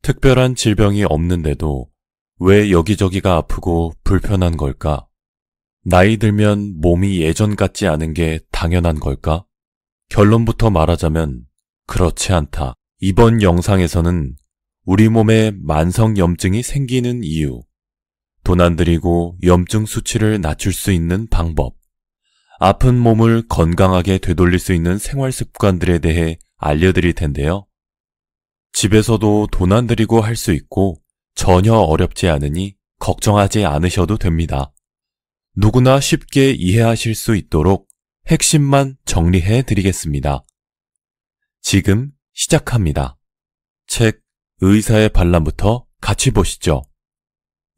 특별한 질병이 없는데도 왜 여기저기가 아프고 불편한 걸까? 나이 들면 몸이 예전 같지 않은 게 당연한 걸까? 결론부터 말하자면 그렇지 않다. 이번 영상에서는 우리 몸에 만성염증이 생기는 이유, 돈 안 들이고 염증 수치를 낮출 수 있는 방법, 아픈 몸을 건강하게 되돌릴 수 있는 생활 습관들에 대해 알려드릴 텐데요. 집에서도 돈 안 들이고 할 수 있고 전혀 어렵지 않으니 걱정하지 않으셔도 됩니다. 누구나 쉽게 이해하실 수 있도록 핵심만 정리해 드리겠습니다. 지금 시작합니다. 책 의사의 반란부터 같이 보시죠.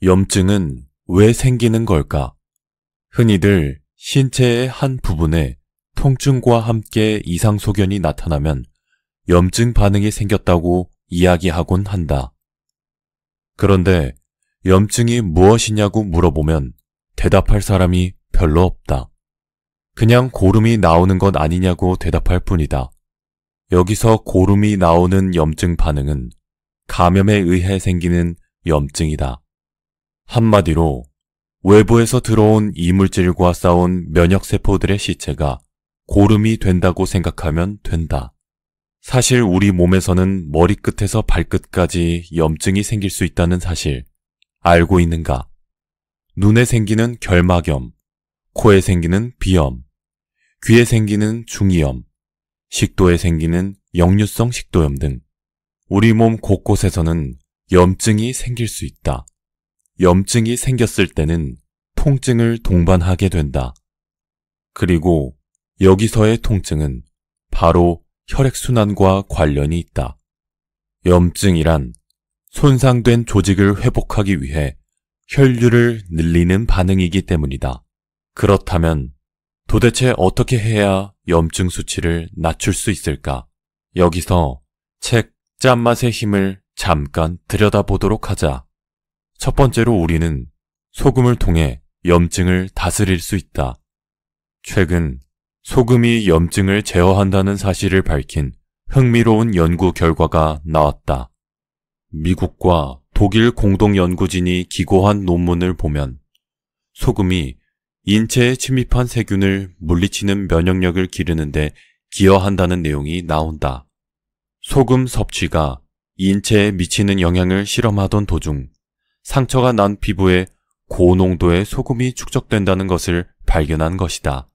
염증은 왜 생기는 걸까? 흔히들 신체의 한 부분에 통증과 함께 이상소견이 나타나면 염증 반응이 생겼다고 이야기하곤 한다. 그런데 염증이 무엇이냐고 물어보면 대답할 사람이 별로 없다. 그냥 고름이 나오는 것 아니냐고 대답할 뿐이다. 여기서 고름이 나오는 염증 반응은 감염에 의해 생기는 염증이다. 한마디로 외부에서 들어온 이물질과 싸운 면역세포들의 시체가 고름이 된다고 생각하면 된다. 사실 우리 몸에서는 머리끝에서 발끝까지 염증이 생길 수 있다는 사실 알고 있는가? 눈에 생기는 결막염, 코에 생기는 비염, 귀에 생기는 중이염, 식도에 생기는 역류성 식도염 등 우리 몸 곳곳에서는 염증이 생길 수 있다. 염증이 생겼을 때는 통증을 동반하게 된다. 그리고 여기서의 통증은 바로 혈액순환과 관련이 있다. 염증이란 손상된 조직을 회복하기 위해 혈류를 늘리는 반응이기 때문이다. 그렇다면 도대체 어떻게 해야 염증 수치를 낮출 수 있을까? 여기서 책 짠맛의 힘을 잠깐 들여다보도록 하자. 첫 번째로 우리는 소금을 통해 염증을 다스릴 수 있다. 최근 소금이 염증을 제어한다는 사실을 밝힌 흥미로운 연구 결과가 나왔다. 미국과 독일 공동연구진이 기고한 논문을 보면 소금이 인체에 침입한 세균을 물리치는 면역력을 기르는데 기여한다는 내용이 나온다. 소금 섭취가 인체에 미치는 영향을 실험하던 도중 상처가 난 피부에 고농도의 소금이 축적된다는 것을 발견한 것이다.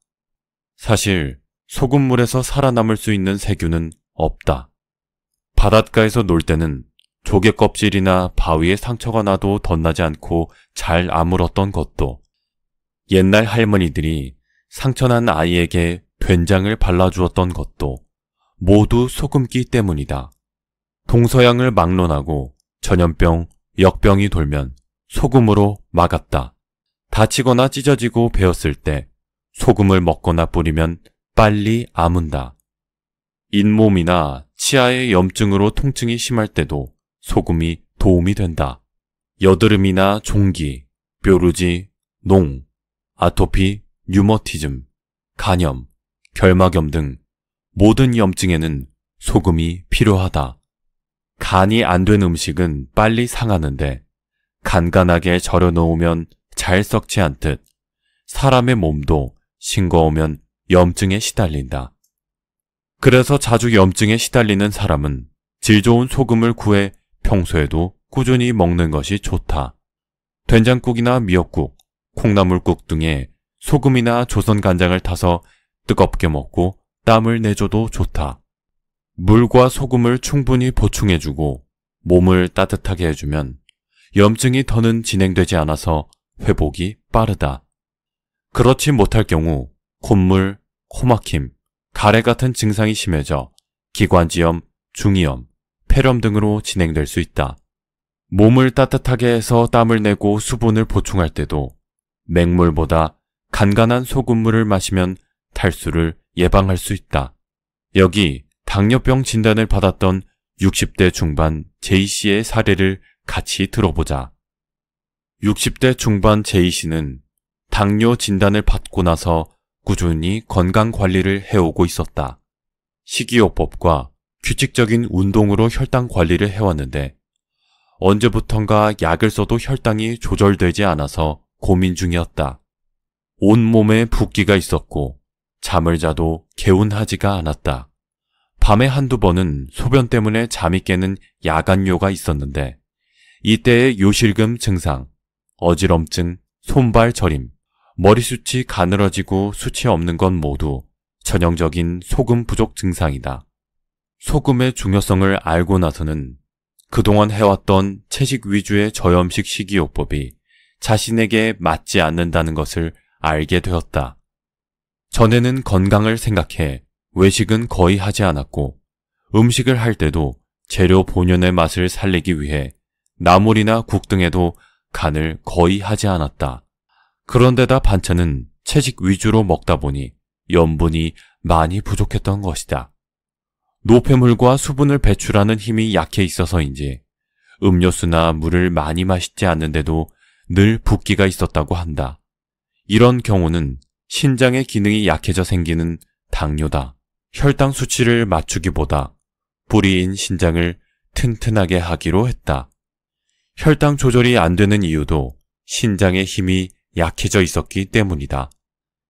사실 소금물에서 살아남을 수 있는 세균은 없다. 바닷가에서 놀 때는 조개 껍질이나 바위에 상처가 나도 덧나지 않고 잘 아물었던 것도, 옛날 할머니들이 상처난 아이에게 된장을 발라주었던 것도 모두 소금기 때문이다. 동서양을 막론하고 전염병, 역병이 돌면 소금으로 막았다. 다치거나 찢어지고 베었을 때 소금을 먹거나 뿌리면 빨리 아문다. 잇몸이나 치아의 염증으로 통증이 심할 때도 소금이 도움이 된다. 여드름이나 종기, 뾰루지, 농, 아토피, 류머티즘, 간염, 결막염 등 모든 염증에는 소금이 필요하다. 간이 안 된 음식은 빨리 상하는데 간간하게 절여 놓으면 잘 썩지 않듯 사람의 몸도 싱거우면 염증에 시달린다. 그래서 자주 염증에 시달리는 사람은 질 좋은 소금을 구해 평소에도 꾸준히 먹는 것이 좋다. 된장국이나 미역국, 콩나물국 등에 소금이나 조선간장을 타서 뜨겁게 먹고 땀을 내줘도 좋다. 물과 소금을 충분히 보충해주고 몸을 따뜻하게 해주면 염증이 더는 진행되지 않아서 회복이 빠르다. 그렇지 못할 경우 콧물, 코막힘, 가래 같은 증상이 심해져 기관지염, 중이염, 폐렴 등으로 진행될 수 있다. 몸을 따뜻하게 해서 땀을 내고 수분을 보충할 때도 맹물보다 간간한 소금물을 마시면 탈수를 예방할 수 있다. 여기 당뇨병 진단을 받았던 60대 중반 J씨의 사례를 같이 들어보자. 60대 중반 J씨는 당뇨 진단을 받고 나서 꾸준히 건강관리를 해오고 있었다. 식이요법과 규칙적인 운동으로 혈당 관리를 해왔는데 언제부턴가 약을 써도 혈당이 조절되지 않아서 고민 중이었다. 온몸에 붓기가 있었고 잠을 자도 개운하지가 않았다. 밤에 한두 번은 소변 때문에 잠이 깨는 야간요가 있었는데 이때의 요실금 증상, 어지럼증, 손발 저림, 머리숱이 가늘어지고 숱이 없는 건 모두 전형적인 소금 부족 증상이다. 소금의 중요성을 알고 나서는 그동안 해왔던 채식 위주의 저염식 식이요법이 자신에게 맞지 않는다는 것을 알게 되었다. 전에는 건강을 생각해 외식은 거의 하지 않았고 음식을 할 때도 재료 본연의 맛을 살리기 위해 나물이나 국 등에도 간을 거의 하지 않았다. 그런데다 반찬은 채식 위주로 먹다 보니 염분이 많이 부족했던 것이다. 노폐물과 수분을 배출하는 힘이 약해 있어서인지 음료수나 물을 많이 마시지 않는데도 늘 붓기가 있었다고 한다. 이런 경우는 신장의 기능이 약해져 생기는 당뇨다. 혈당 수치를 맞추기보다 뿌리인 신장을 튼튼하게 하기로 했다. 혈당 조절이 안 되는 이유도 신장의 힘이 약해져 있었기 때문이다.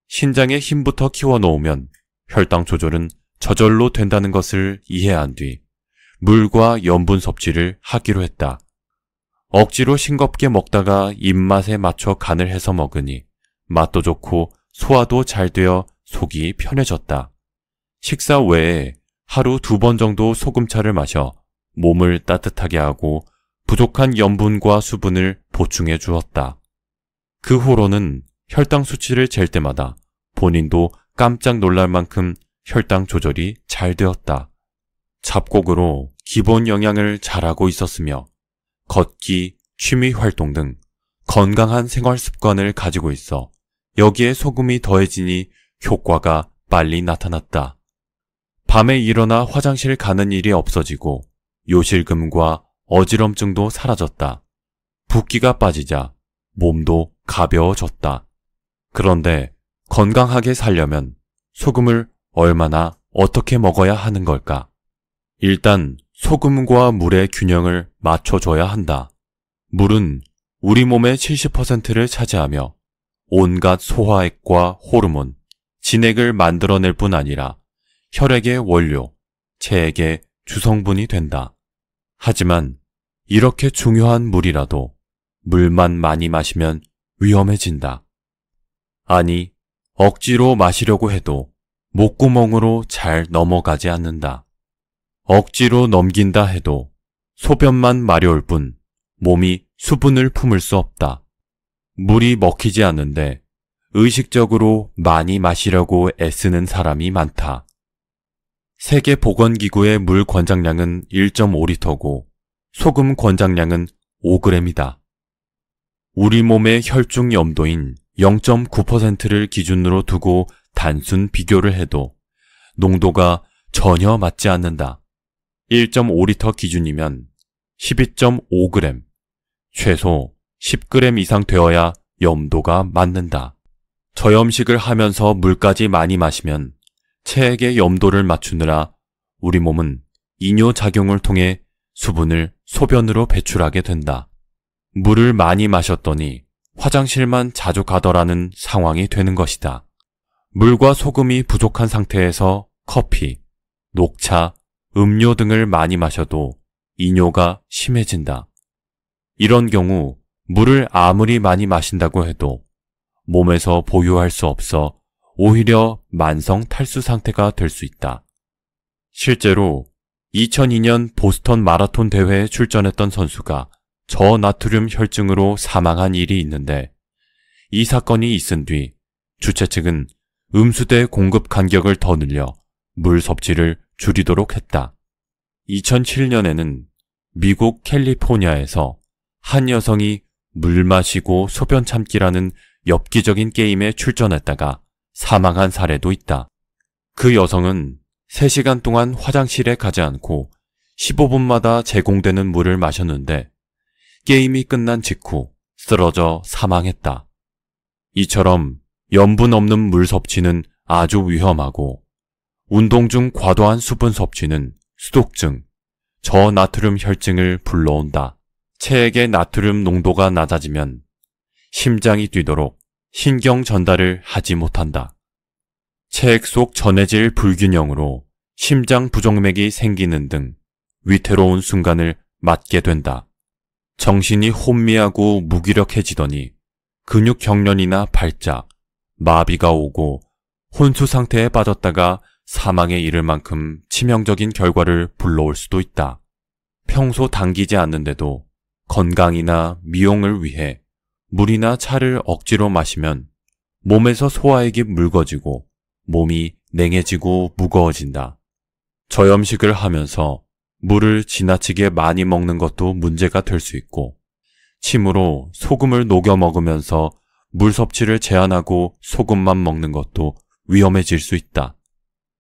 신장의 힘부터 키워놓으면 혈당 조절은 저절로 된다는 것을 이해한 뒤 물과 염분 섭취를 하기로 했다. 억지로 싱겁게 먹다가 입맛에 맞춰 간을 해서 먹으니 맛도 좋고 소화도 잘 되어 속이 편해졌다. 식사 외에 하루 2번 정도 소금차를 마셔 몸을 따뜻하게 하고 부족한 염분과 수분을 보충해 주었다. 그 후로는 혈당 수치를 잴 때마다 본인도 깜짝 놀랄 만큼 혈당 조절이 잘 되었다. 잡곡으로 기본 영양을 잘하고 있었으며 걷기, 취미 활동 등 건강한 생활 습관을 가지고 있어 여기에 소금이 더해지니 효과가 빨리 나타났다. 밤에 일어나 화장실 가는 일이 없어지고 요실금과 어지럼증도 사라졌다. 붓기가 빠지자 몸도 가벼워졌다. 그런데 건강하게 살려면 소금을 얼마나 어떻게 먹어야 하는 걸까? 일단 소금과 물의 균형을 맞춰줘야 한다. 물은 우리 몸의 70%를 차지하며 온갖 소화액과 호르몬, 진액을 만들어낼 뿐 아니라 혈액의 원료, 체액의 주성분이 된다. 하지만 이렇게 중요한 물이라도 물만 많이 마시면 위험해진다. 아니, 억지로 마시려고 해도 목구멍으로 잘 넘어가지 않는다. 억지로 넘긴다 해도 소변만 마려울 뿐 몸이 수분을 품을 수 없다. 물이 먹히지 않는데 의식적으로 많이 마시려고 애쓰는 사람이 많다. 세계보건기구의 물 권장량은 1.5리터고 소금 권장량은 5g이다. 우리 몸의 혈중 염도인 0.9%를 기준으로 두고 단순 비교를 해도 농도가 전혀 맞지 않는다. 1.5리터 기준이면 12.5g, 최소 10g 이상 되어야 염도가 맞는다. 저염식을 하면서 물까지 많이 마시면 체액의 염도를 맞추느라 우리 몸은 이뇨작용을 통해 수분을 소변으로 배출하게 된다. 물을 많이 마셨더니 화장실만 자주 가더라는 상황이 되는 것이다. 물과 소금이 부족한 상태에서 커피, 녹차, 음료 등을 많이 마셔도 이뇨가 심해진다. 이런 경우 물을 아무리 많이 마신다고 해도 몸에서 보유할 수 없어 오히려 만성 탈수 상태가 될 수 있다. 실제로 2002년 보스턴 마라톤 대회에 출전했던 선수가 저나트륨 혈증으로 사망한 일이 있는데 이 사건이 있은 뒤 주최 측은 음수대 공급 간격을 더 늘려 물 섭취를 줄이도록 했다. 2007년에는 미국 캘리포니아에서 한 여성이 물 마시고 소변 참기라는 엽기적인 게임에 출전했다가 사망한 사례도 있다. 그 여성은 3시간 동안 화장실에 가지 않고 15분마다 제공되는 물을 마셨는데 게임이 끝난 직후 쓰러져 사망했다. 이처럼 염분 없는 물 섭취는 아주 위험하고 운동 중 과도한 수분 섭취는 수독증, 저나트륨 혈증을 불러온다. 체액의 나트륨 농도가 낮아지면 심장이 뛰도록 신경 전달을 하지 못한다. 체액 속 전해질 불균형으로 심장 부정맥이 생기는 등 위태로운 순간을 맞게 된다. 정신이 혼미하고 무기력해지더니 근육 경련이나 발작, 마비가 오고 혼수 상태에 빠졌다가 사망에 이를 만큼 치명적인 결과를 불러올 수도 있다. 평소 당기지 않는데도 건강이나 미용을 위해 물이나 차를 억지로 마시면 몸에서 소화액이 묽어지고 몸이 냉해지고 무거워진다. 저염식을 하면서 물을 지나치게 많이 먹는 것도 문제가 될 수 있고, 침으로 소금을 녹여 먹으면서 물 섭취를 제한하고 소금만 먹는 것도 위험해질 수 있다.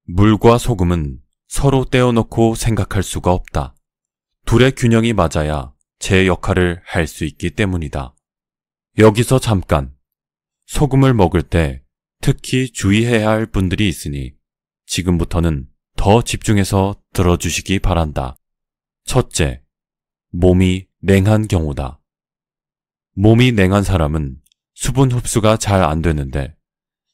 물과 소금은 서로 떼어놓고 생각할 수가 없다. 둘의 균형이 맞아야 제 역할을 할 수 있기 때문이다. 여기서 잠깐, 소금을 먹을 때 특히 주의해야 할 분들이 있으니 지금부터는 더 집중해서 들어주시기 바란다. 첫째, 몸이 냉한 경우다. 몸이 냉한 사람은 수분 흡수가 잘 안 되는데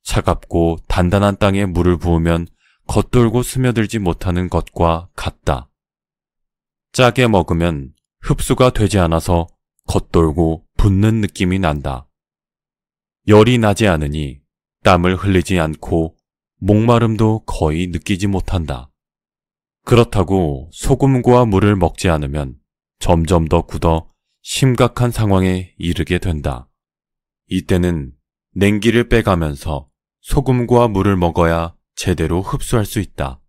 차갑고 단단한 땅에 물을 부으면 겉돌고 스며들지 못하는 것과 같다. 짜게 먹으면 흡수가 되지 않아서 겉돌고 붓는 느낌이 난다. 열이 나지 않으니 땀을 흘리지 않고 목마름도 거의 느끼지 못한다. 그렇다고 소금과 물을 먹지 않으면 점점 더 굳어 심각한 상황에 이르게 된다. 이때는 냉기를 빼가면서 소금과 물을 먹어야 제대로 흡수할 수 있다.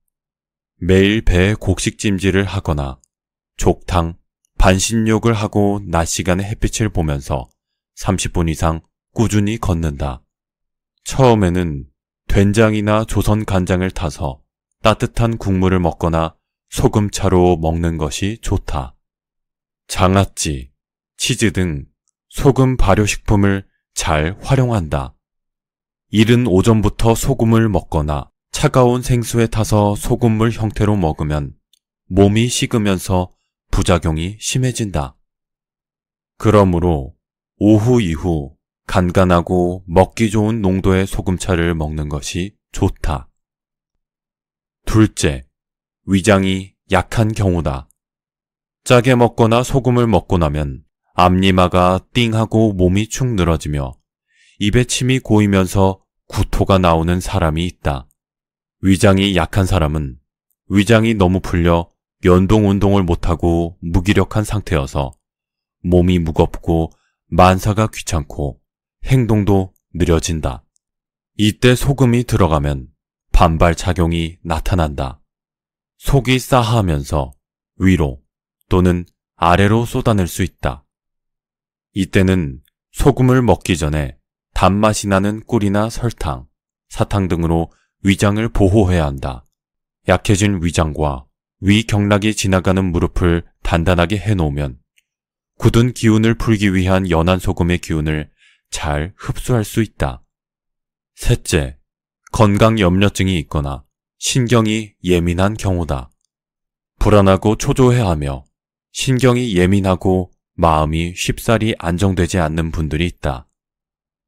매일 배에 곡식찜질을 하거나 족탕, 반신욕을 하고 낮 시간에 햇빛을 보면서 30분 이상 꾸준히 걷는다. 처음에는 된장이나 조선 간장을 타서 따뜻한 국물을 먹거나 소금차로 먹는 것이 좋다. 장아찌, 치즈 등 소금 발효식품을 잘 활용한다. 이른 오전부터 소금을 먹거나 차가운 생수에 타서 소금물 형태로 먹으면 몸이 식으면서 부작용이 심해진다. 그러므로 오후 이후 간간하고 먹기 좋은 농도의 소금차를 먹는 것이 좋다. 둘째, 위장이 약한 경우다. 짜게 먹거나 소금을 먹고 나면 앞니마가 띵하고 몸이 축 늘어지며 입에 침이 고이면서 구토가 나오는 사람이 있다. 위장이 약한 사람은 위장이 너무 풀려 연동 운동을 못하고 무기력한 상태여서 몸이 무겁고 만사가 귀찮고 행동도 느려진다. 이때 소금이 들어가면 반발작용이 나타난다. 속이 싸하면서 위로 또는 아래로 쏟아낼 수 있다. 이때는 소금을 먹기 전에 단맛이 나는 꿀이나 설탕, 사탕 등으로 위장을 보호해야 한다. 약해진 위장과 위경락이 지나가는 무릎을 단단하게 해놓으면 굳은 기운을 풀기 위한 연한 소금의 기운을 잘 흡수할 수 있다. 셋째, 건강염려증이 있거나 신경이 예민한 경우다. 불안하고 초조해하며 신경이 예민하고 마음이 쉽사리 안정되지 않는 분들이 있다.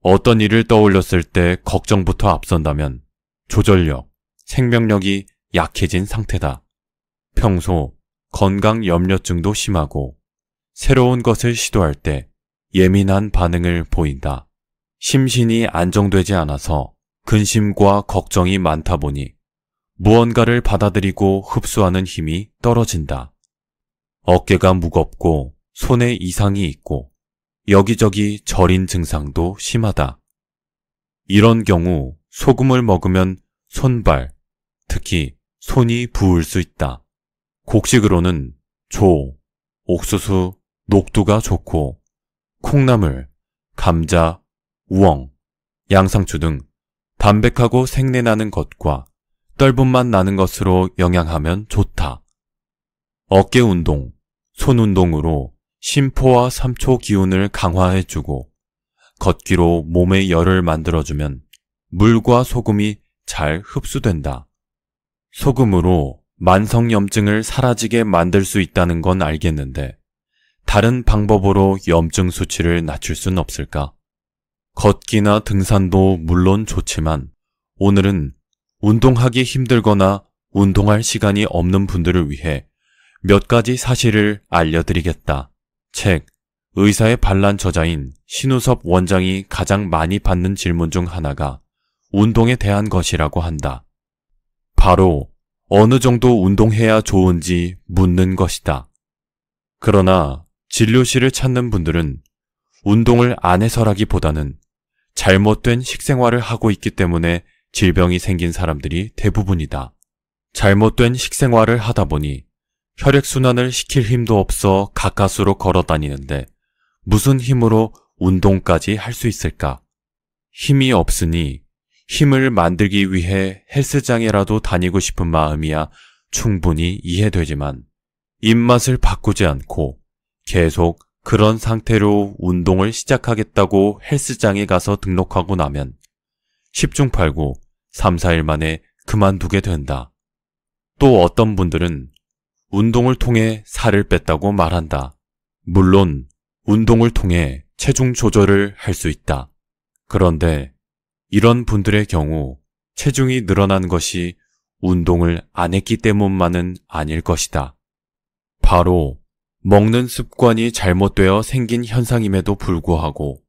어떤 일을 떠올렸을 때 걱정부터 앞선다면 조절력, 생명력이 약해진 상태다. 평소 건강염려증도 심하고 새로운 것을 시도할 때 예민한 반응을 보인다. 심신이 안정되지 않아서 근심과 걱정이 많다 보니 무언가를 받아들이고 흡수하는 힘이 떨어진다. 어깨가 무겁고 손에 이상이 있고 여기저기 저린 증상도 심하다. 이런 경우 소금을 먹으면 손발, 특히 손이 부을 수 있다. 곡식으로는 조, 옥수수, 녹두가 좋고 콩나물, 감자, 우엉, 양상추 등 담백하고 생내나는 것과 떫은 맛 나는 것으로 영양하면 좋다. 어깨 운동, 손 운동으로 심포와 삼초 기운을 강화해주고 걷기로 몸의 열을 만들어주면 물과 소금이 잘 흡수된다. 소금으로 만성염증을 사라지게 만들 수 있다는 건 알겠는데 다른 방법으로 염증 수치를 낮출 순 없을까? 걷기나 등산도 물론 좋지만 오늘은 운동하기 힘들거나 운동할 시간이 없는 분들을 위해 몇 가지 사실을 알려드리겠다. 책 의사의 반란 저자인 신우섭 원장이 가장 많이 받는 질문 중 하나가 운동에 대한 것이라고 한다. 바로 어느 정도 운동해야 좋은지 묻는 것이다. 그러나 진료실을 찾는 분들은 운동을 안 해서라기보다는 잘못된 식생활을 하고 있기 때문에 질병이 생긴 사람들이 대부분이다. 잘못된 식생활을 하다 보니 혈액순환을 시킬 힘도 없어 가까스로 걸어 다니는데 무슨 힘으로 운동까지 할 수 있을까? 힘이 없으니 힘을 만들기 위해 헬스장에라도 다니고 싶은 마음이야 충분히 이해되지만 입맛을 바꾸지 않고 계속 그런 상태로 운동을 시작하겠다고 헬스장에 가서 등록하고 나면 10중 8구 3, 4일 만에 그만두게 된다. 또 어떤 분들은 운동을 통해 살을 뺐다고 말한다. 물론 운동을 통해 체중 조절을 할 수 있다. 그런데 이런 분들의 경우 체중이 늘어난 것이 운동을 안 했기 때문만은 아닐 것이다. 바로 먹는 습관이 잘못되어 생긴 현상임에도 불구하고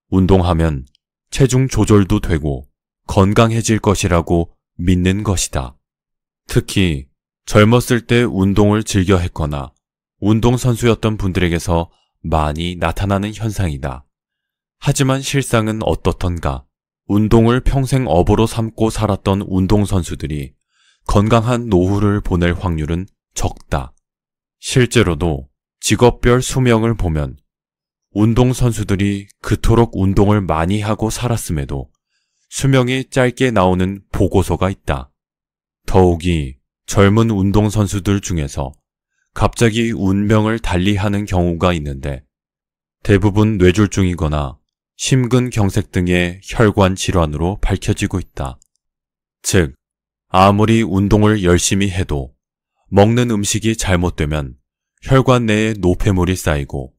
운동하면 체중 조절도 되고 건강해질 것이라고 믿는 것이다. 특히 젊었을 때 운동을 즐겨 했거나 운동선수였던 분들에게서 많이 나타나는 현상이다. 하지만 실상은 어떻던가? 운동을 평생 업으로 삼고 살았던 운동선수들이 건강한 노후를 보낼 확률은 적다. 실제로도 직업별 수명을 보면 운동선수들이 그토록 운동을 많이 하고 살았음에도 수명이 짧게 나오는 보고서가 있다. 더욱이 젊은 운동선수들 중에서 갑자기 운명을 달리하는 경우가 있는데 대부분 뇌졸중이거나 심근경색 등의 혈관 질환으로 밝혀지고 있다. 즉, 아무리 운동을 열심히 해도 먹는 음식이 잘못되면 혈관 내에 노폐물이 쌓이고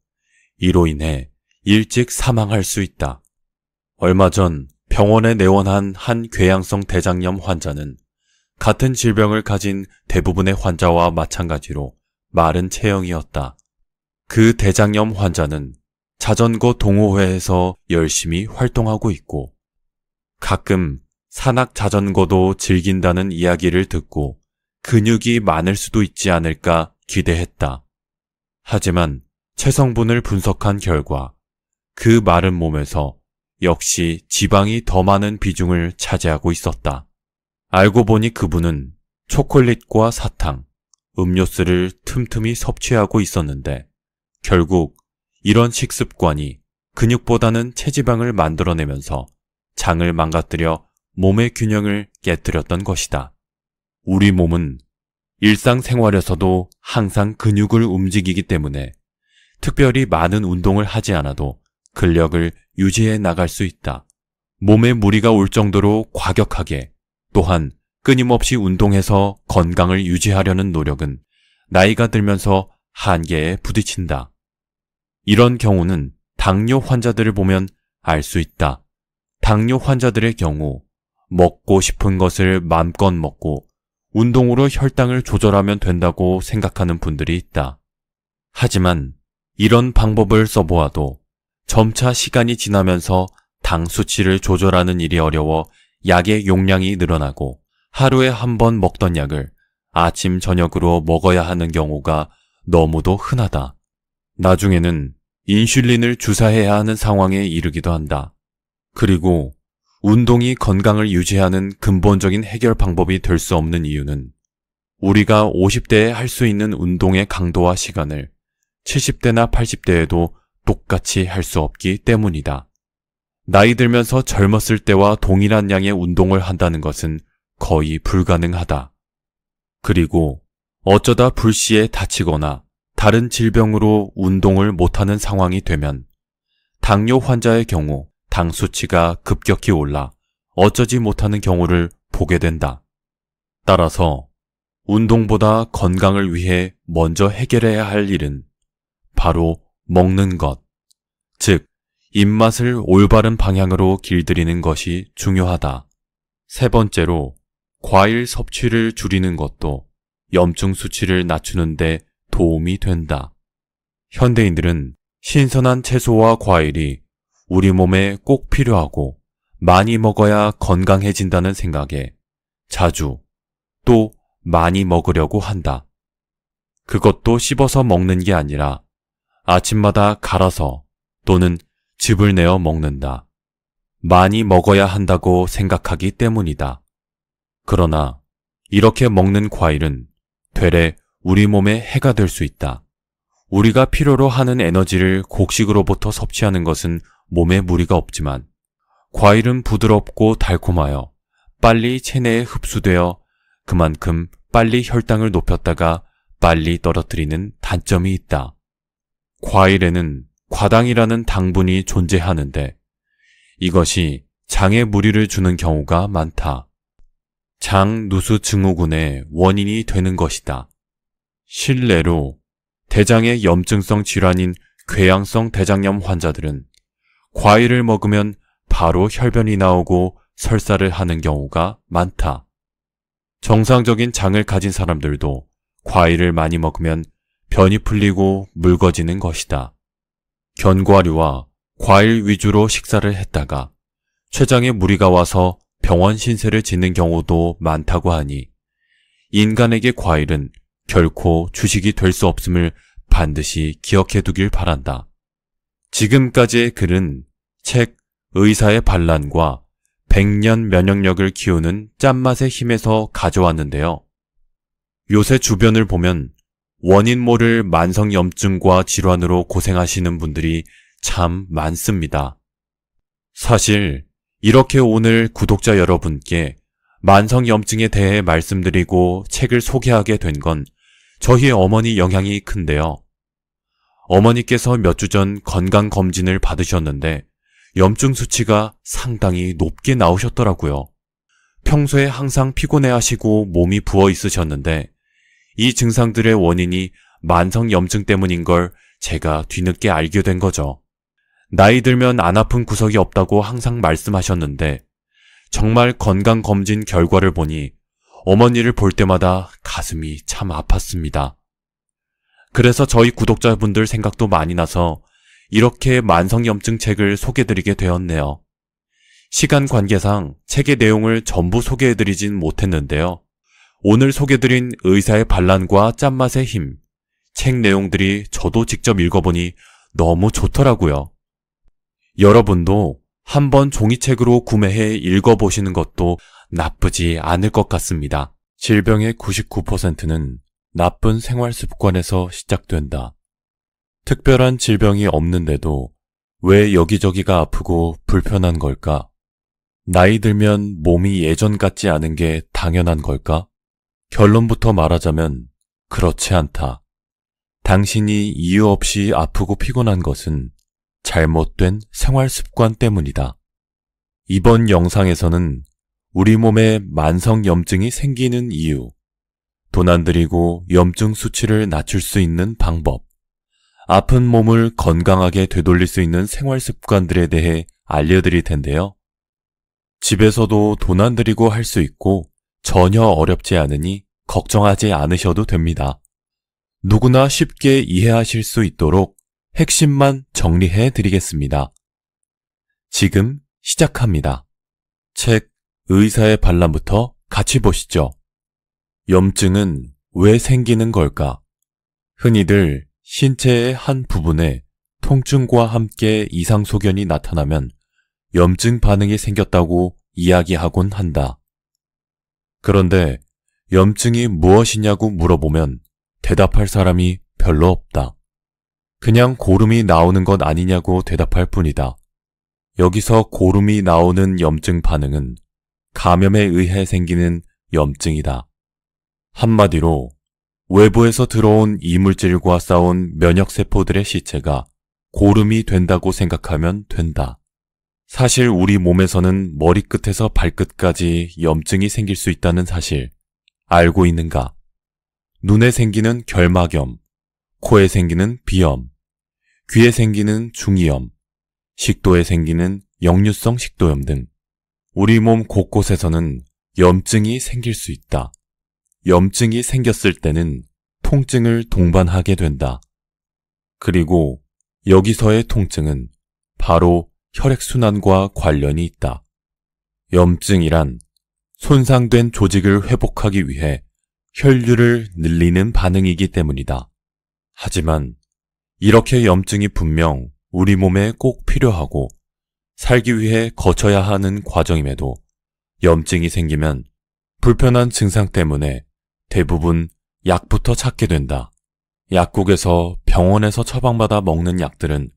이로 인해 일찍 사망할 수 있다. 얼마 전 병원에 내원한 한 궤양성 대장염 환자는 같은 질병을 가진 대부분의 환자와 마찬가지로 마른 체형이었다. 그 대장염 환자는 자전거 동호회에서 열심히 활동하고 있고 가끔 산악 자전거도 즐긴다는 이야기를 듣고 근육이 많을 수도 있지 않을까 기대했다. 하지만 체성분을 분석한 결과 그 마른 몸에서 역시 지방이 더 많은 비중을 차지하고 있었다. 알고 보니 그분은 초콜릿과 사탕, 음료수를 틈틈이 섭취하고 있었는데 결국 이런 식습관이 근육보다는 체지방을 만들어내면서 장을 망가뜨려 몸의 균형을 깨뜨렸던 것이다. 우리 몸은 일상생활에서도 항상 근육을 움직이기 때문에 특별히 많은 운동을 하지 않아도 근력을 유지해 나갈 수 있다. 몸에 무리가 올 정도로 과격하게 또한 끊임없이 운동해서 건강을 유지하려는 노력은 나이가 들면서 한계에 부딪힌다. 이런 경우는 당뇨 환자들을 보면 알 수 있다. 당뇨 환자들의 경우 먹고 싶은 것을 마음껏 먹고 운동으로 혈당을 조절하면 된다고 생각하는 분들이 있다. 하지만 이런 방법을 써보아도 점차 시간이 지나면서 당 수치를 조절하는 일이 어려워 약의 용량이 늘어나고 하루에 한 번 먹던 약을 아침, 저녁으로 먹어야 하는 경우가 너무도 흔하다. 나중에는 인슐린을 주사해야 하는 상황에 이르기도 한다. 그리고 운동이 건강을 유지하는 근본적인 해결 방법이 될 수 없는 이유는 우리가 50대에 할 수 있는 운동의 강도와 시간을 70대나 80대에도 똑같이 할 수 없기 때문이다. 나이 들면서 젊었을 때와 동일한 양의 운동을 한다는 것은 거의 불가능하다. 그리고 어쩌다 불시에 다치거나 다른 질병으로 운동을 못하는 상황이 되면 당뇨 환자의 경우 당 수치가 급격히 올라 어쩌지 못하는 경우를 보게 된다. 따라서 운동보다 건강을 위해 먼저 해결해야 할 일은 바로 먹는 것, 즉 입맛을 올바른 방향으로 길들이는 것이 중요하다. 세 번째로 과일 섭취를 줄이는 것도 염증 수치를 낮추는 데 도움이 된다. 현대인들은 신선한 채소와 과일이 우리 몸에 꼭 필요하고 많이 먹어야 건강해진다는 생각에 자주 또 많이 먹으려고 한다. 그것도 씹어서 먹는 게 아니라 아침마다 갈아서 또는 즙을 내어 먹는다. 많이 먹어야 한다고 생각하기 때문이다. 그러나 이렇게 먹는 과일은 되레 우리 몸에 해가 될 수 있다. 우리가 필요로 하는 에너지를 곡식으로부터 섭취하는 것은 몸에 무리가 없지만 과일은 부드럽고 달콤하여 빨리 체내에 흡수되어 그만큼 빨리 혈당을 높였다가 빨리 떨어뜨리는 단점이 있다. 과일에는 과당이라는 당분이 존재하는데 이것이 장에 무리를 주는 경우가 많다. 장누수 증후군의 원인이 되는 것이다. 실례로 대장의 염증성 질환인 궤양성 대장염 환자들은 과일을 먹으면 바로 혈변이 나오고 설사를 하는 경우가 많다. 정상적인 장을 가진 사람들도 과일을 많이 먹으면 변이 풀리고 묽어지는 것이다. 견과류와 과일 위주로 식사를 했다가 췌장에 무리가 와서 병원 신세를 짓는 경우도 많다고 하니 인간에게 과일은 결코 주식이 될 수 없음을 반드시 기억해 두길 바란다. 지금까지의 글은 책 의사의 반란과 100년 면역력을 키우는 짠맛의 힘에서 가져왔는데요. 요새 주변을 보면 원인 모를 만성염증과 질환으로 고생하시는 분들이 참 많습니다. 사실 이렇게 오늘 구독자 여러분께 만성염증에 대해 말씀드리고 책을 소개하게 된 건 저희 어머니 영향이 큰데요. 어머니께서 몇 주 전 건강검진을 받으셨는데 염증 수치가 상당히 높게 나오셨더라고요. 평소에 항상 피곤해하시고 몸이 부어 있으셨는데 이 증상들의 원인이 만성염증 때문인 걸 제가 뒤늦게 알게 된 거죠. 나이 들면 안 아픈 구석이 없다고 항상 말씀하셨는데 정말 건강검진 결과를 보니 어머니를 볼 때마다 가슴이 참 아팠습니다. 그래서 저희 구독자분들 생각도 많이 나서 이렇게 만성염증 책을 소개드리게 되었네요. 시간 관계상 책의 내용을 전부 소개해드리진 못했는데요. 오늘 소개드린 의사의 반란과 짠맛의 힘, 책 내용들이 저도 직접 읽어보니 너무 좋더라고요. 여러분도 한번 종이책으로 구매해 읽어보시는 것도 나쁘지 않을 것 같습니다. 질병의 99%는 나쁜 생활 습관에서 시작된다. 특별한 질병이 없는데도 왜 여기저기가 아프고 불편한 걸까? 나이 들면 몸이 예전 같지 않은 게 당연한 걸까? 결론부터 말하자면 그렇지 않다. 당신이 이유 없이 아프고 피곤한 것은 잘못된 생활 습관 때문이다. 이번 영상에서는 우리 몸에 만성염증이 생기는 이유, 돈 안 들이고 염증 수치를 낮출 수 있는 방법, 아픈 몸을 건강하게 되돌릴 수 있는 생활 습관들에 대해 알려드릴 텐데요. 집에서도 돈 안 들이고 할 수 있고 전혀 어렵지 않으니 걱정하지 않으셔도 됩니다. 누구나 쉽게 이해하실 수 있도록 핵심만 정리해 드리겠습니다. 지금 시작합니다. 책 의사의 반란부터 같이 보시죠. 염증은 왜 생기는 걸까? 흔히들 신체의 한 부분에 통증과 함께 이상소견이 나타나면 염증 반응이 생겼다고 이야기하곤 한다. 그런데 염증이 무엇이냐고 물어보면 대답할 사람이 별로 없다. 그냥 고름이 나오는 것 아니냐고 대답할 뿐이다. 여기서 고름이 나오는 염증 반응은 감염에 의해 생기는 염증이다. 한마디로 외부에서 들어온 이물질과 싸운 면역세포들의 시체가 고름이 된다고 생각하면 된다. 사실 우리 몸에서는 머리끝에서 발끝까지 염증이 생길 수 있다는 사실 알고 있는가? 눈에 생기는 결막염, 코에 생기는 비염, 귀에 생기는 중이염, 식도에 생기는 역류성 식도염 등 우리 몸 곳곳에서는 염증이 생길 수 있다. 염증이 생겼을 때는 통증을 동반하게 된다. 그리고 여기서의 통증은 바로 혈액순환과 관련이 있다. 염증이란 손상된 조직을 회복하기 위해 혈류를 늘리는 반응이기 때문이다. 하지만 이렇게 염증이 분명 우리 몸에 꼭 필요하고 살기 위해 거쳐야 하는 과정임에도 염증이 생기면 불편한 증상 때문에 대부분 약부터 찾게 된다. 약국에서 병원에서 처방받아 먹는 약들은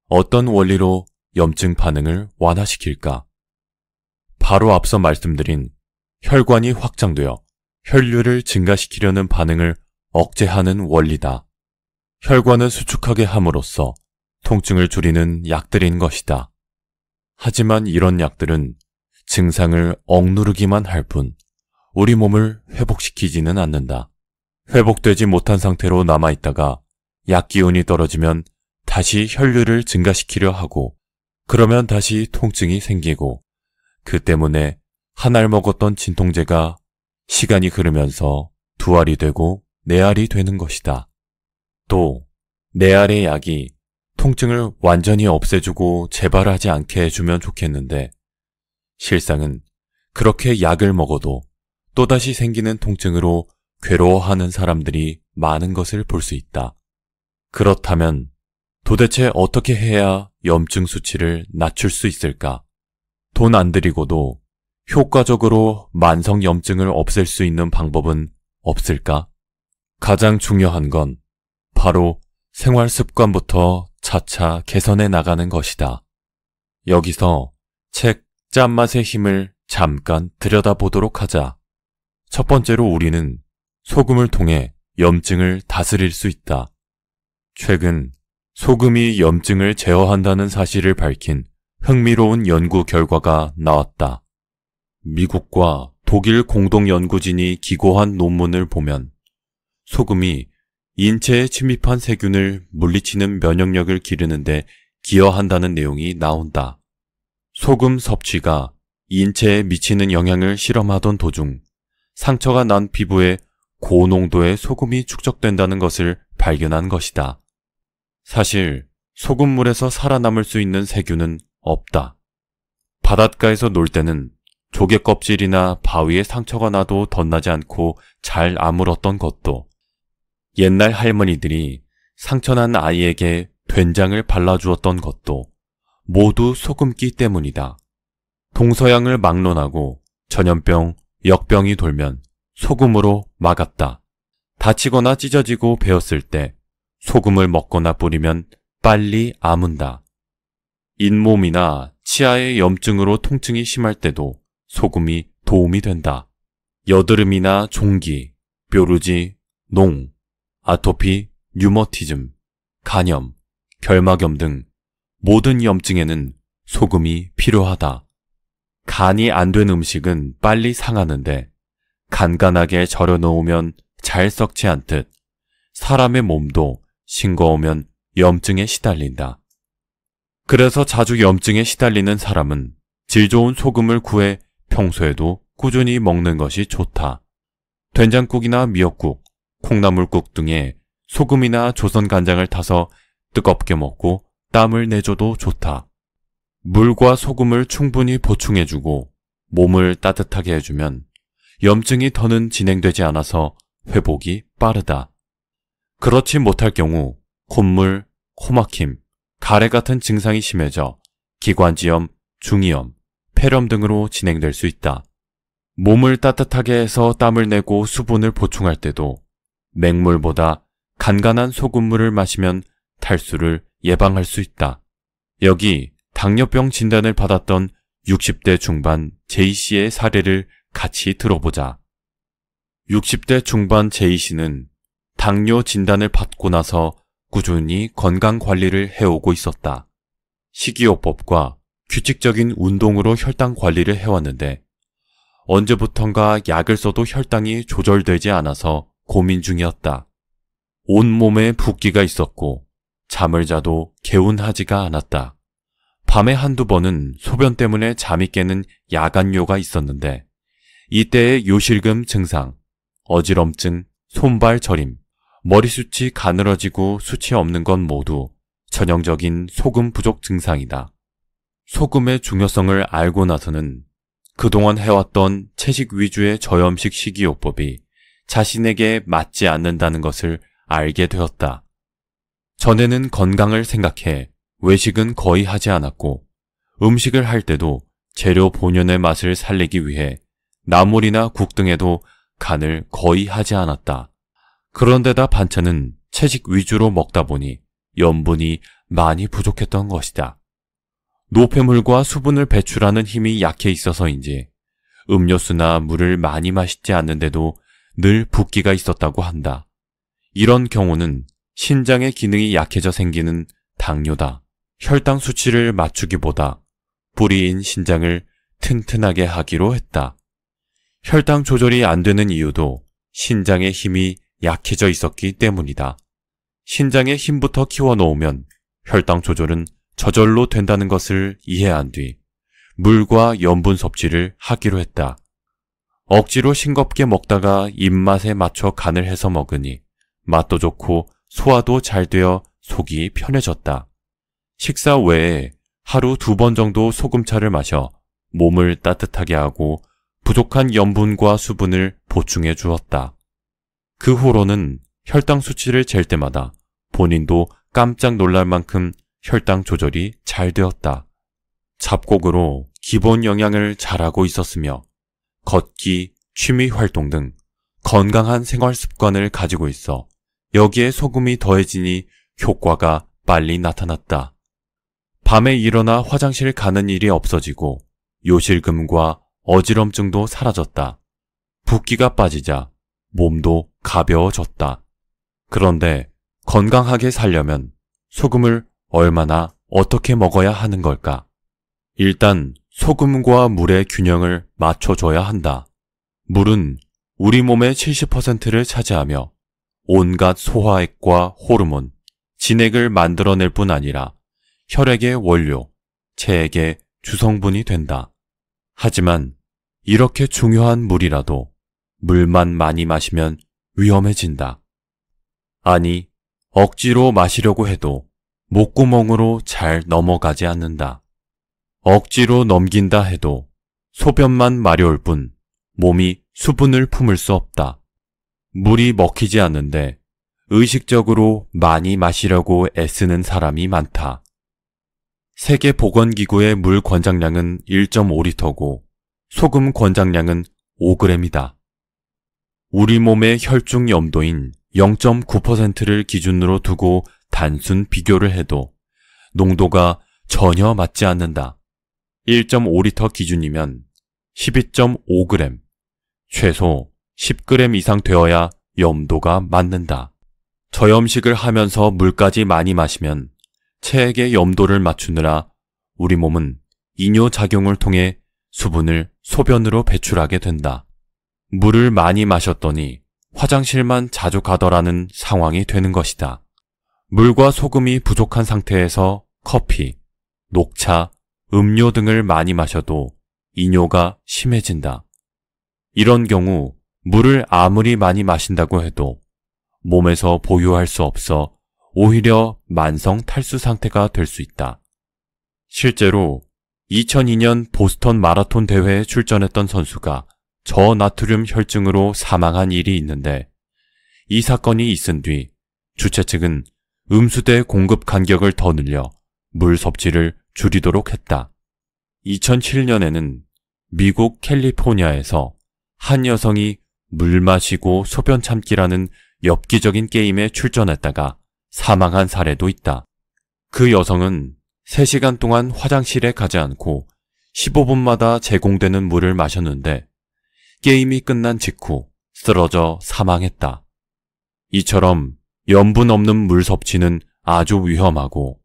어떤 원리로 염증 반응을 완화시킬까? 바로 앞서 말씀드린 혈관이 확장되어 혈류를 증가시키려는 반응을 억제하는 원리다. 혈관을 수축하게 함으로써 통증을 줄이는 약들인 것이다. 하지만 이런 약들은 증상을 억누르기만 할 뿐 우리 몸을 회복시키지는 않는다. 회복되지 못한 상태로 남아있다가 약 기운이 떨어지면 다시 혈류를 증가시키려 하고 그러면 다시 통증이 생기고 그 때문에 한 알 먹었던 진통제가 시간이 흐르면서 두 알이 되고 네 알이 되는 것이다. 또 네 알의 약이 통증을 완전히 없애주고 재발하지 않게 해주면 좋겠는데 실상은 그렇게 약을 먹어도 또다시 생기는 통증으로 괴로워하는 사람들이 많은 것을 볼 수 있다. 그렇다면 도대체 어떻게 해야 염증 수치를 낮출 수 있을까? 돈 안 들이고도 효과적으로 만성 염증을 없앨 수 있는 방법은 없을까? 가장 중요한 건 바로 생활 습관부터 차차 개선해 나가는 것이다. 여기서 책 짠맛의 힘을 잠깐 들여다보도록 하자. 첫 번째로 우리는 소금을 통해 염증을 다스릴 수 있다. 최근 소금이 염증을 제어한다는 사실을 밝힌 흥미로운 연구 결과가 나왔다. 미국과 독일 공동연구진이 기고한 논문을 보면 소금이 인체에 침입한 세균을 물리치는 면역력을 기르는데 기여한다는 내용이 나온다. 소금 섭취가 인체에 미치는 영향을 실험하던 도중 상처가 난 피부에 고농도의 소금이 축적된다는 것을 발견한 것이다. 사실 소금물에서 살아남을 수 있는 세균은 없다. 바닷가에서 놀 때는 조개 껍질이나 바위에 상처가 나도 덧나지 않고 잘 아물었던 것도 옛날 할머니들이 상처난 아이에게 된장을 발라주었던 것도 모두 소금기 때문이다. 동서양을 막론하고 전염병, 역병이 돌면 소금으로 막았다. 다치거나 찢어지고 베었을 때 소금을 먹거나 뿌리면 빨리 아문다. 잇몸이나 치아의 염증으로 통증이 심할 때도 소금이 도움이 된다. 여드름이나 종기, 뾰루지, 농, 아토피, 류머티즘, 간염, 결막염 등 모든 염증에는 소금이 필요하다. 간이 안 된 음식은 빨리 상하는데 간간하게 절여 놓으면 잘 썩지 않듯 사람의 몸도 싱거우면 염증에 시달린다. 그래서 자주 염증에 시달리는 사람은 질 좋은 소금을 구해 평소에도 꾸준히 먹는 것이 좋다. 된장국이나 미역국, 콩나물국 등에 소금이나 조선 간장을 타서 뜨겁게 먹고 땀을 내줘도 좋다. 물과 소금을 충분히 보충해주고 몸을 따뜻하게 해주면 염증이 더는 진행되지 않아서 회복이 빠르다. 그렇지 못할 경우 콧물, 코막힘, 가래 같은 증상이 심해져 기관지염, 중이염, 폐렴 등으로 진행될 수 있다. 몸을 따뜻하게 해서 땀을 내고 수분을 보충할 때도 맹물보다 간간한 소금물을 마시면 탈수를 예방할 수 있다. 여기 당뇨병 진단을 받았던 60대 중반 J씨의 사례를 같이 들어보자. 60대 중반 J씨는 당뇨 진단을 받고 나서 꾸준히 건강관리를 해오고 있었다. 식이요법과 규칙적인 운동으로 혈당 관리를 해왔는데 언제부턴가 약을 써도 혈당이 조절되지 않아서 고민 중이었다. 온몸에 붓기가 있었고 잠을 자도 개운하지가 않았다. 밤에 한두 번은 소변 때문에 잠이 깨는 야간요가 있었는데 이때의 요실금 증상, 어지럼증, 손발 저림, 머리숱이 가늘어지고 숱이 없는 건 모두 전형적인 소금 부족 증상이다. 소금의 중요성을 알고 나서는 그동안 해왔던 채식 위주의 저염식 식이요법이 자신에게 맞지 않는다는 것을 알게 되었다. 전에는 건강을 생각해 외식은 거의 하지 않았고 음식을 할 때도 재료 본연의 맛을 살리기 위해 나물이나 국 등에도 간을 거의 하지 않았다. 그런데다 반찬은 채식 위주로 먹다 보니 염분이 많이 부족했던 것이다. 노폐물과 수분을 배출하는 힘이 약해 있어서인지 음료수나 물을 많이 마시지 않는데도 늘 붓기가 있었다고 한다. 이런 경우는 신장의 기능이 약해져 생기는 당뇨다. 혈당 수치를 맞추기보다 뿌리인 신장을 튼튼하게 하기로 했다. 혈당 조절이 안 되는 이유도 신장의 힘이 약해져 있었기 때문이다. 신장의 힘부터 키워놓으면 혈당 조절은 저절로 된다는 것을 이해한 뒤 물과 염분 섭취를 하기로 했다. 억지로 싱겁게 먹다가 입맛에 맞춰 간을 해서 먹으니 맛도 좋고 소화도 잘 되어 속이 편해졌다. 식사 외에 하루 2번 정도 소금차를 마셔 몸을 따뜻하게 하고 부족한 염분과 수분을 보충해 주었다. 그 후로는 혈당 수치를 잴 때마다 본인도 깜짝 놀랄 만큼 혈당 조절이 잘 되었다. 잡곡으로 기본 영양을 잘하고 있었으며 걷기, 취미 활동 등 건강한 생활 습관을 가지고 있어 여기에 소금이 더해지니 효과가 빨리 나타났다. 밤에 일어나 화장실 가는 일이 없어지고 요실금과 어지럼증도 사라졌다. 붓기가 빠지자 몸도 가벼워졌다. 그런데 건강하게 살려면 소금을 얼마나 어떻게 먹어야 하는 걸까? 일단 소금과 물의 균형을 맞춰줘야 한다. 물은 우리 몸의 70%를 차지하며 온갖 소화액과 호르몬, 진액을 만들어낼 뿐 아니라 혈액의 원료, 체액의 주성분이 된다. 하지만 이렇게 중요한 물이라도 물만 많이 마시면 위험해진다. 아니, 억지로 마시려고 해도 목구멍으로 잘 넘어가지 않는다. 억지로 넘긴다 해도 소변만 마려울 뿐 몸이 수분을 품을 수 없다. 물이 먹히지 않는데 의식적으로 많이 마시려고 애쓰는 사람이 많다. 세계보건기구의 물 권장량은 1.5리터고 소금 권장량은 5g이다. 우리 몸의 혈중 염도인 0.9%를 기준으로 두고 단순 비교를 해도 농도가 전혀 맞지 않는다. 1.5리터 기준이면 12.5g, 최소 10g 이상 되어야 염도가 맞는다. 저염식을 하면서 물까지 많이 마시면 체액의 염도를 맞추느라 우리 몸은 이뇨작용을 통해 수분을 소변으로 배출하게 된다. 물을 많이 마셨더니 화장실만 자주 가더라는 상황이 되는 것이다. 물과 소금이 부족한 상태에서 커피, 녹차, 음료 등을 많이 마셔도 이뇨가 심해진다. 이런 경우 물을 아무리 많이 마신다고 해도 몸에서 보유할 수 없어 오히려 만성 탈수 상태가 될 수 있다. 실제로 2002년 보스턴 마라톤 대회에 출전했던 선수가 저나트륨 혈증으로 사망한 일이 있는데 이 사건이 있은 뒤 주최 측은 음수대 공급 간격을 더 늘려 물 섭취를 줄이도록 했다. 2007년에는 미국 캘리포니아에서 한 여성이 물 마시고 소변 참기라는 엽기적인 게임에 출전했다가 사망한 사례도 있다. 그 여성은 3시간 동안 화장실에 가지 않고 15분마다 제공되는 물을 마셨는데 게임이 끝난 직후 쓰러져 사망했다. 이처럼 염분 없는 물 섭취는 아주 위험하고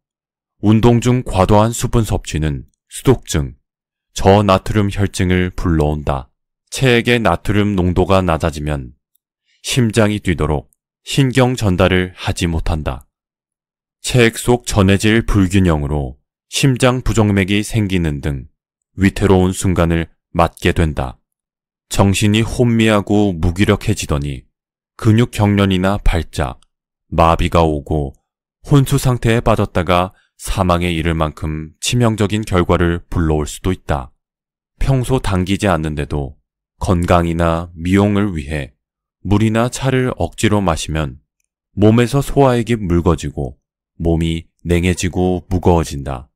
운동 중 과도한 수분 섭취는 수독증, 저나트륨 혈증을 불러온다. 체액의 나트륨 농도가 낮아지면 심장이 뛰도록 신경 전달을 하지 못한다. 체액 속 전해질 불균형으로 심장 부정맥이 생기는 등 위태로운 순간을 맞게 된다. 정신이 혼미하고 무기력해지더니 근육 경련이나 발작, 마비가 오고 혼수 상태에 빠졌다가 사망에 이를 만큼 치명적인 결과를 불러올 수도 있다. 평소 당기지 않는데도 건강이나 미용을 위해 물이나 차를 억지로 마시면 몸에서 소화액이 묽어지고 몸이 냉해지고 무거워진다.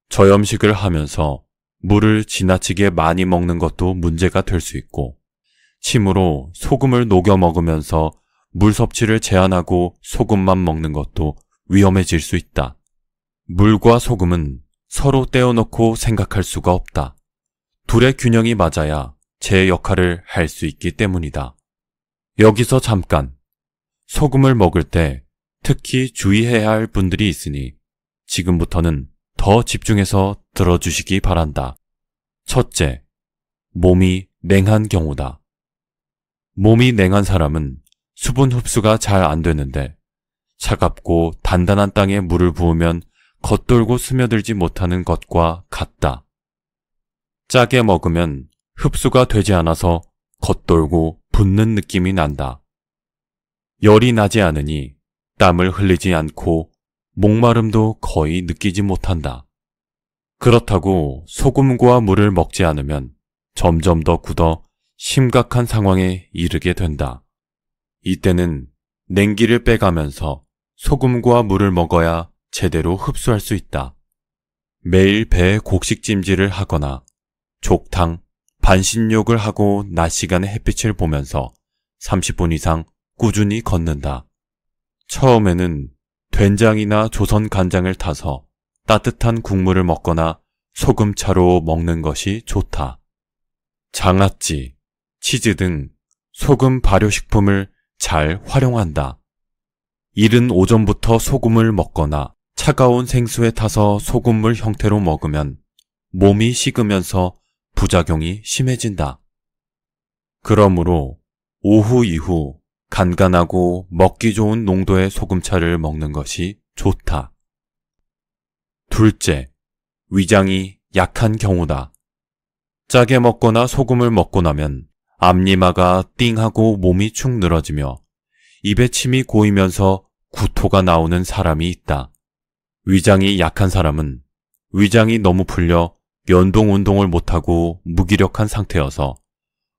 저염식을 하면서 물을 지나치게 많이 먹는 것도 문제가 될 수 있고, 침으로 소금을 녹여 먹으면서 물 섭취를 제한하고 소금만 먹는 것도 위험해질 수 있다. 물과 소금은 서로 떼어놓고 생각할 수가 없다. 둘의 균형이 맞아야 제 역할을 할 수 있기 때문이다. 여기서 잠깐, 소금을 먹을 때 특히 주의해야 할 분들이 있으니 지금부터는 더 집중해서 들어주시기 바란다. 첫째, 몸이 냉한 경우다. 몸이 냉한 사람은 수분 흡수가 잘 안 되는데 차갑고 단단한 땅에 물을 부으면 겉돌고 스며들지 못하는 것과 같다. 짜게 먹으면 흡수가 되지 않아서 겉돌고 붓는 느낌이 난다. 열이 나지 않으니 땀을 흘리지 않고 목마름도 거의 느끼지 못한다. 그렇다고 소금과 물을 먹지 않으면 점점 더 굳어 심각한 상황에 이르게 된다. 이때는 냉기를 빼가면서 소금과 물을 먹어야 제대로 흡수할 수 있다. 매일 배에 곡식찜질을 하거나 족탕, 반신욕을 하고 낮 시간에 햇빛을 보면서 30분 이상 꾸준히 걷는다. 처음에는 된장이나 조선 간장을 타서 따뜻한 국물을 먹거나 소금차로 먹는 것이 좋다. 장아찌, 치즈 등 소금 발효식품을 잘 활용한다. 이른 오전부터 소금을 먹거나 차가운 생수에 타서 소금물 형태로 먹으면 몸이 식으면서 부작용이 심해진다. 그러므로 오후 이후 간간하고 먹기 좋은 농도의 소금차를 먹는 것이 좋다. 둘째, 위장이 약한 경우다. 짜게 먹거나 소금을 먹고 나면 앞니마가 띵하고 몸이 축 늘어지며 입에 침이 고이면서 구토가 나오는 사람이 있다. 위장이 약한 사람은 위장이 너무 풀려 연동 운동을 못하고 무기력한 상태여서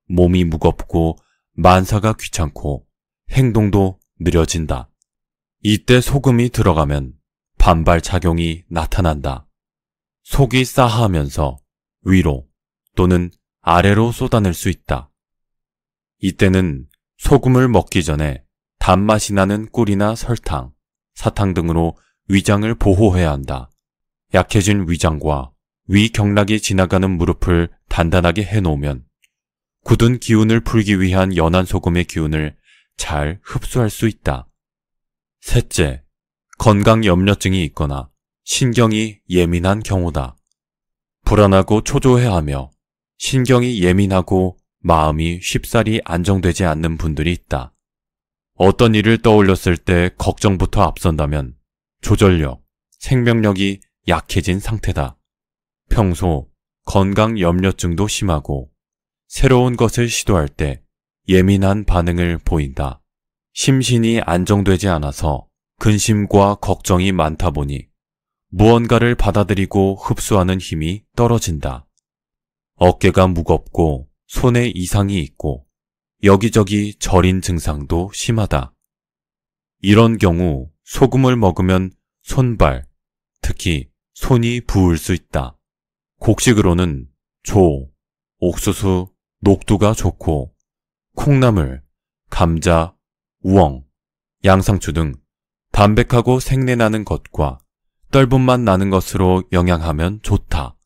몸이 무겁고 만사가 귀찮고 행동도 느려진다. 이때 소금이 들어가면 반발작용이 나타난다. 속이 싸하면서 위로 또는 아래로 쏟아낼 수 있다. 이때는 소금을 먹기 전에 단맛이 나는 꿀이나 설탕, 사탕 등으로 위장을 보호해야 한다. 약해진 위장과 위경락이 지나가는 무릎을 단단하게 해놓으면 굳은 기운을 풀기 위한 연한 소금의 기운을 잘 흡수할 수 있다. 셋째, 건강 염려증이 있거나 신경이 예민한 경우다. 불안하고 초조해하며 신경이 예민하고 마음이 쉽사리 안정되지 않는 분들이 있다. 어떤 일을 떠올렸을 때 걱정부터 앞선다면 조절력, 생명력이 약해진 상태다. 평소 건강 염려증도 심하고 새로운 것을 시도할 때 예민한 반응을 보인다. 심신이 안정되지 않아서 근심과 걱정이 많다 보니 무언가를 받아들이고 흡수하는 힘이 떨어진다. 어깨가 무겁고 손에 이상이 있고 여기저기 저린 증상도 심하다. 이런 경우 소금을 먹으면 손발, 특히 손이 부을 수 있다. 곡식으로는 조, 옥수수, 녹두가 좋고 콩나물, 감자, 우엉, 양상추 등 담백하고 생내나는 것과 떫은 맛 나는 것으로 영양하면 좋다.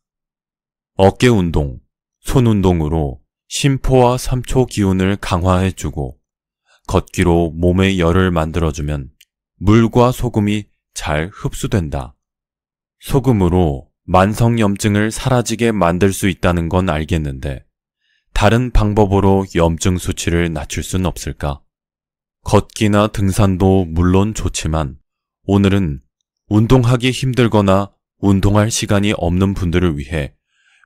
어깨 운동, 손 운동으로 심포와 삼초 기운을 강화해주고 걷기로 몸의 열을 만들어주면 물과 소금이 잘 흡수된다. 소금으로 만성염증을 사라지게 만들 수 있다는 건 알겠는데 다른 방법으로 염증 수치를 낮출 순 없을까? 걷기나 등산도 물론 좋지만 오늘은 운동하기 힘들거나 운동할 시간이 없는 분들을 위해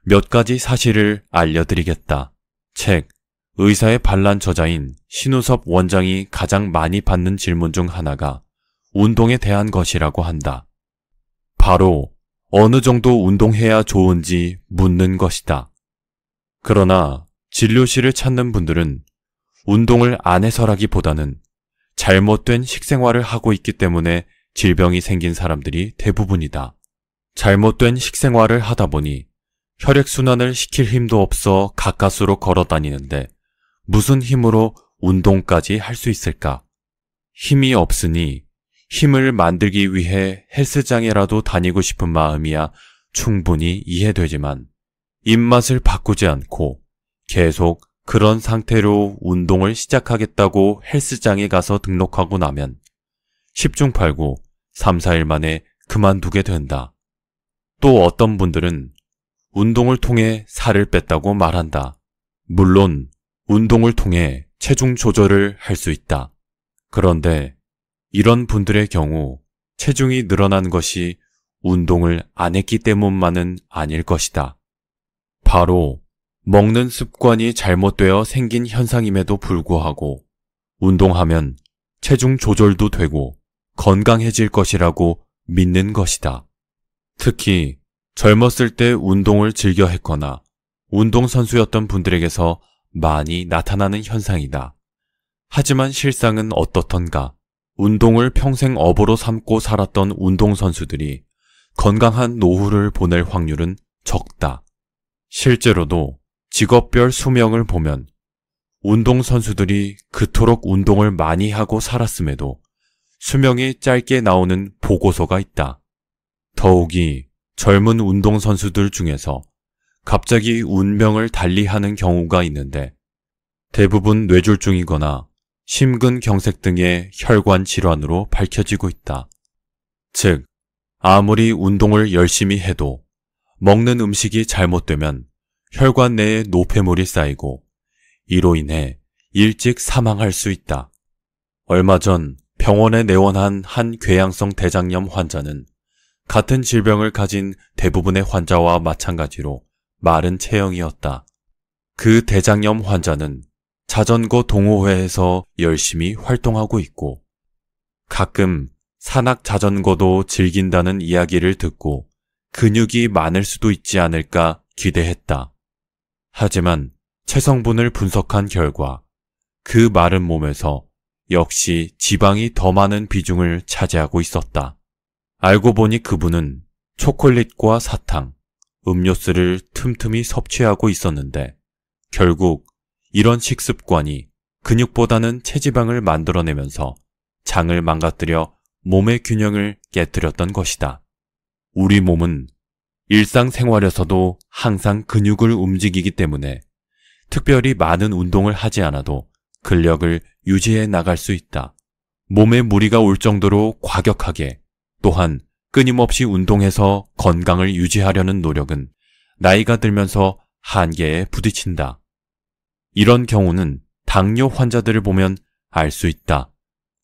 몇 가지 사실을 알려드리겠다. 책 의사의 반란 저자인 신우섭 원장이 가장 많이 받는 질문 중 하나가 운동에 대한 것이라고 한다. 바로 어느 정도 운동해야 좋은지 묻는 것이다. 그러나 진료실을 찾는 분들은 운동을 안 해서라기보다는 잘못된 식생활을 하고 있기 때문에 질병이 생긴 사람들이 대부분이다. 잘못된 식생활을 하다 보니 혈액순환을 시킬 힘도 없어 가까스로 걸어 다니는데 무슨 힘으로 운동까지 할 수 있을까? 힘이 없으니 힘을 만들기 위해 헬스장에라도 다니고 싶은 마음이야 충분히 이해되지만 입맛을 바꾸지 않고 계속 그런 상태로 운동을 시작하겠다고 헬스장에 가서 등록하고 나면 10중 8구 3, 4일 만에 그만두게 된다. 또 어떤 분들은 운동을 통해 살을 뺐다고 말한다. 물론 운동을 통해 체중 조절을 할 수 있다. 그런데 이런 분들의 경우 체중이 늘어난 것이 운동을 안 했기 때문만은 아닐 것이다. 바로 먹는 습관이 잘못되어 생긴 현상임에도 불구하고 운동하면 체중 조절도 되고 건강해질 것이라고 믿는 것이다. 특히 젊었을 때 운동을 즐겨 했거나 운동선수였던 분들에게서 많이 나타나는 현상이다. 하지만 실상은 어떻던가? 운동을 평생 업으로 삼고 살았던 운동선수들이 건강한 노후를 보낼 확률은 적다. 실제로도 직업별 수명을 보면 운동선수들이 그토록 운동을 많이 하고 살았음에도 수명이 짧게 나오는 보고서가 있다. 더욱이 젊은 운동선수들 중에서 갑자기 운명을 달리하는 경우가 있는데 대부분 뇌졸중이거나 심근경색 등의 혈관 질환으로 밝혀지고 있다. 즉, 아무리 운동을 열심히 해도 먹는 음식이 잘못되면 혈관 내에 노폐물이 쌓이고 이로 인해 일찍 사망할 수 있다. 얼마 전 병원에 내원한 한 궤양성 대장염 환자는 같은 질병을 가진 대부분의 환자와 마찬가지로 마른 체형이었다. 그 대장염 환자는 자전거 동호회에서 열심히 활동하고 있고 가끔 산악 자전거도 즐긴다는 이야기를 듣고 근육이 많을 수도 있지 않을까 기대했다. 하지만 체성분을 분석한 결과 그 마른 몸에서 역시 지방이 더 많은 비중을 차지하고 있었다. 알고 보니 그분은 초콜릿과 사탕, 음료수를 틈틈이 섭취하고 있었는데 결국 이런 식습관이 근육보다는 체지방을 만들어내면서 장을 망가뜨려 몸의 균형을 깨뜨렸던 것이다. 우리 몸은 일상생활에서도 항상 근육을 움직이기 때문에 특별히 많은 운동을 하지 않아도 근력을 유지해 나갈 수 있다. 몸에 무리가 올 정도로 과격하게 또한 끊임없이 운동해서 건강을 유지하려는 노력은 나이가 들면서 한계에 부딪힌다. 이런 경우는 당뇨 환자들을 보면 알 수 있다.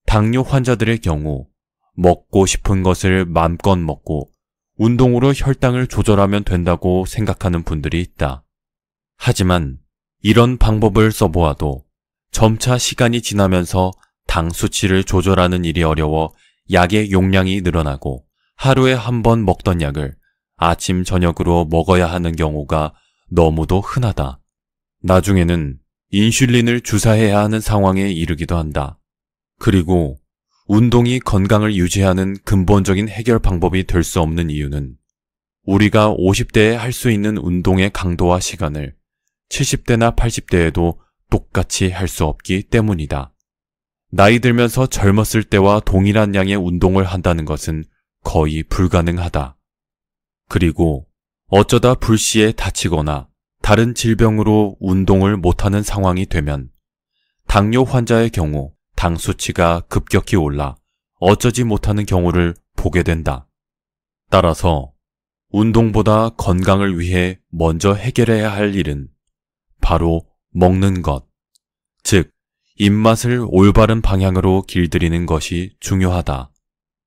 당뇨 환자들의 경우 먹고 싶은 것을 마음껏 먹고 운동으로 혈당을 조절하면 된다고 생각하는 분들이 있다. 하지만 이런 방법을 써보아도 점차 시간이 지나면서 당 수치를 조절하는 일이 어려워 약의 용량이 늘어나고 하루에 한 번 먹던 약을 아침, 저녁으로 먹어야 하는 경우가 너무도 흔하다. 나중에는 인슐린을 주사해야 하는 상황에 이르기도 한다. 그리고 운동이 건강을 유지하는 근본적인 해결 방법이 될 수 없는 이유는 우리가 50대에 할 수 있는 운동의 강도와 시간을 70대나 80대에도 똑같이 할 수 없기 때문이다. 나이 들면서 젊었을 때와 동일한 양의 운동을 한다는 것은 거의 불가능하다. 그리고 어쩌다 불시에 다치거나 다른 질병으로 운동을 못하는 상황이 되면 당뇨 환자의 경우 당 수치가 급격히 올라 어쩌지 못하는 경우를 보게 된다. 따라서 운동보다 건강을 위해 먼저 해결해야 할 일은 바로 먹는 것, 즉 입맛을 올바른 방향으로 길들이는 것이 중요하다.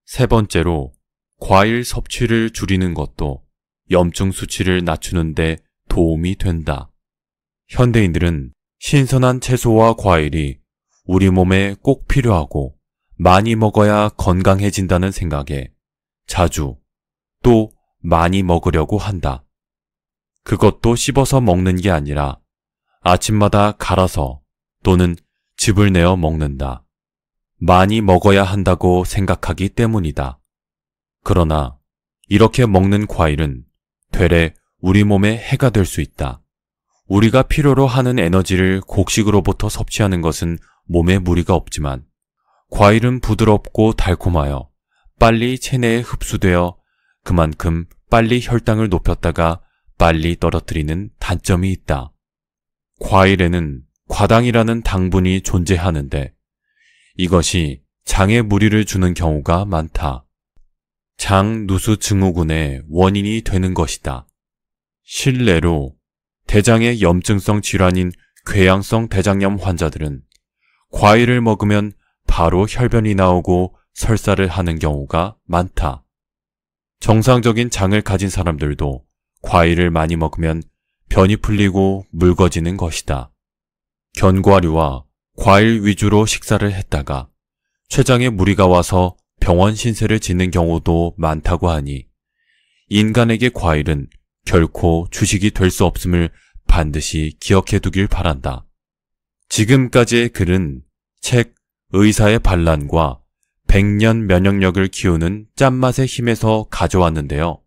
세 번째로 과일 섭취를 줄이는 것도 염증 수치를 낮추는데 도움이 된다. 현대인들은 신선한 채소와 과일이 우리 몸에 꼭 필요하고 많이 먹어야 건강해진다는 생각에 자주 또 많이 먹으려고 한다. 그것도 씹어서 먹는 게 아니라 아침마다 갈아서 또는 즙을 내어 먹는다. 많이 먹어야 한다고 생각하기 때문이다. 그러나 이렇게 먹는 과일은 되레 우리 몸에 해가 될 수 있다. 우리가 필요로 하는 에너지를 곡식으로부터 섭취하는 것은 몸에 무리가 없지만 과일은 부드럽고 달콤하여 빨리 체내에 흡수되어 그만큼 빨리 혈당을 높였다가 빨리 떨어뜨리는 단점이 있다. 과일에는 과당이라는 당분이 존재하는데 이것이 장에 무리를 주는 경우가 많다. 장누수 증후군의 원인이 되는 것이다. 실례로 대장의 염증성 질환인 궤양성 대장염 환자들은 과일을 먹으면 바로 혈변이 나오고 설사를 하는 경우가 많다. 정상적인 장을 가진 사람들도 과일을 많이 먹으면 변이 풀리고 묽어지는 것이다. 견과류와 과일 위주로 식사를 했다가 췌장에 무리가 와서 병원 신세를 짓는 경우도 많다고 하니 인간에게 과일은 결코 주식이 될 수 없음을 반드시 기억해 두길 바란다. 지금까지의 글은 책 의사의 반란과 100년 면역력을 키우는 짠맛의 힘에서 가져왔는데요.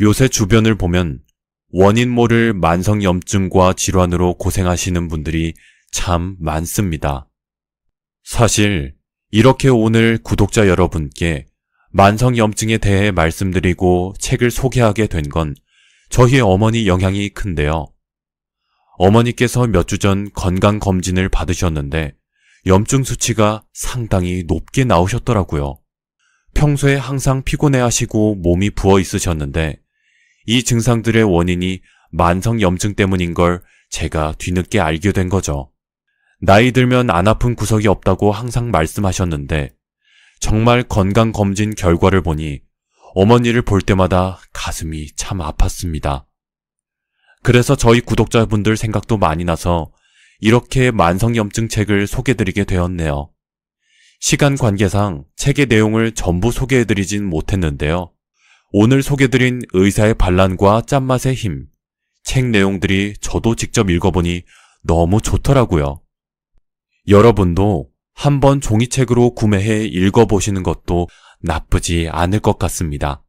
요새 주변을 보면 원인 모를 만성염증과 질환으로 고생하시는 분들이 참 많습니다. 사실 이렇게 오늘 구독자 여러분께 만성염증에 대해 말씀드리고 책을 소개하게 된 건 저희 어머니 영향이 큰데요. 어머니께서 몇 주 전 건강검진을 받으셨는데 염증 수치가 상당히 높게 나오셨더라고요. 평소에 항상 피곤해하시고 몸이 부어 있으셨는데 이 증상들의 원인이 만성염증 때문인 걸 제가 뒤늦게 알게 된 거죠. 나이 들면 안 아픈 구석이 없다고 항상 말씀하셨는데 정말 건강검진 결과를 보니 어머니를 볼 때마다 가슴이 참 아팠습니다. 그래서 저희 구독자분들 생각도 많이 나서 이렇게 만성염증 책을 소개드리게 되었네요. 시간 관계상 책의 내용을 전부 소개해드리진 못했는데요. 오늘 소개드린 의사의 반란과 짠맛의 힘, 책 내용들이 저도 직접 읽어보니 너무 좋더라고요. 여러분도 한번 종이책으로 구매해 읽어보시는 것도 나쁘지 않을 것 같습니다.